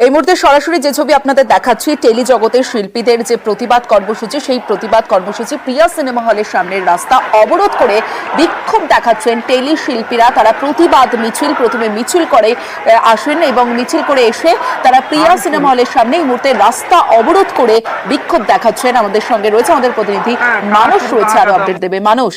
এই মুহূর্তে সরাসরি যে ছবি আপনাদের দেখাচ্ছি, টেলি জগতের শিল্পীদের যে প্রতিবাদ কর্মসূচি, সেই প্রতিবাদ কর্মসূচি প্রিয়া সিনেমা হলের সামনের রাস্তা অবরোধ করে বিক্ষোভ দেখাচ্ছেন টেলি শিল্পীরা। তারা প্রতিবাদ মিছিল, প্রথমে মিছিল করে আসেন এবং মিছিল করে এসে তারা প্রিয়া সিনেমা হলের সামনে এই মুহূর্তে রাস্তা অবরোধ করে বিক্ষোভ দেখাচ্ছেন। আমাদের সঙ্গে রয়েছে আমাদের প্রতিনিধি মানস, রয়েছে আরো আপডেট দেবে। মানস,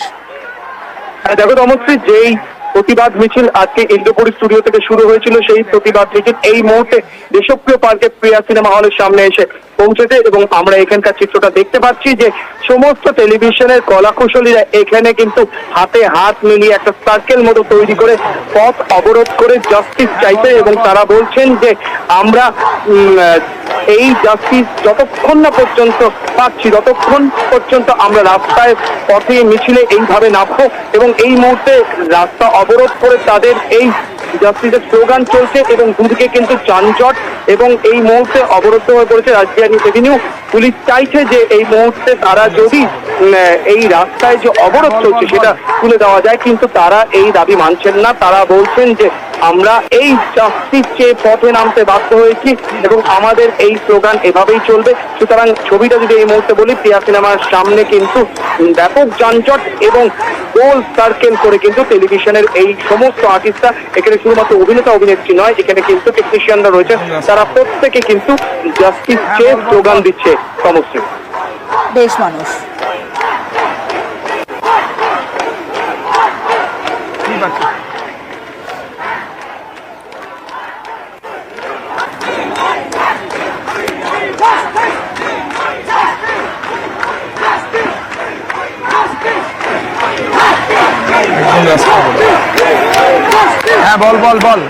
দেখো তমশ্রী, যেই প্রতিবাদ মিছিল আজকে ইন্দ্রপুরী স্টুডিও থেকে শুরু হয়েছিল, সেই প্রতিবাদ মিছিল এই মুহূর্তে দেশপ্রিয় পার্কে প্রিয়া সিনেমা হলের সামনে এসে পৌঁছেছে এবং আমরা এখানকার চিত্রটা দেখতে পাচ্ছি যে সমস্ত টেলিভিশনের কলাকুশলীরা এখানে কিন্তু হাতে হাত মিলিয়ে একটা সার্কেল মতো তৈরি করে পথ অবরোধ করে জাস্টিস চাইছে এবং তারা বলছেন যে আমরা এই জাস্টিস যতক্ষণ না পর্যন্ত পাচ্ছি, ততক্ষণ পর্যন্ত আমরা রাস্তায় পথে মিছিলে এইভাবে নামবো এবং এই মুহূর্তে রাস্তা অবরোধ করে তাদের এই জাস্টিসের স্লোগান চলছে এবং দুদিকে কিন্তু যানজট এবং এই মুহূর্তে অবরুদ্ধ হয়ে পড়েছে রাজধানী এভিনিউ। পুলিশ চাইছে যে এই মুহূর্তে তারা যদি এই রাস্তায় যে অবরোধ চলছে সেটা তুলে দেওয়া যায়, কিন্তু তারা এই দাবি মানছেন না। তারা বলছেন যে আমরা এই জাস্টিস চেয়ে পথে নামতে বাধ্য হয়েছি এবং আমাদের এই স্লোগান এভাবেই চলবে। সুতরাং ছবিটা যদি এই মুহূর্তে বলি, প্রিয়া সিনেমার সামনে কিন্তু ব্যাপক যানজট এবং গোল সার্কেল করে কিন্তু টেলিভিশনের এই সমস্ত আর্টিস্টরা, এখানে শুধুমাত্র অভিনেতা অভিনেত্রী নয়, এখানে কিন্তু টেকনিশিয়ানরা রয়েছে, তারা প্রত্যেকে কিন্তু জাস্টিস চেয়ে স্লোগান দিচ্ছে। সমস্ত বেশ মানুষ হ্যাঁ বল বল বল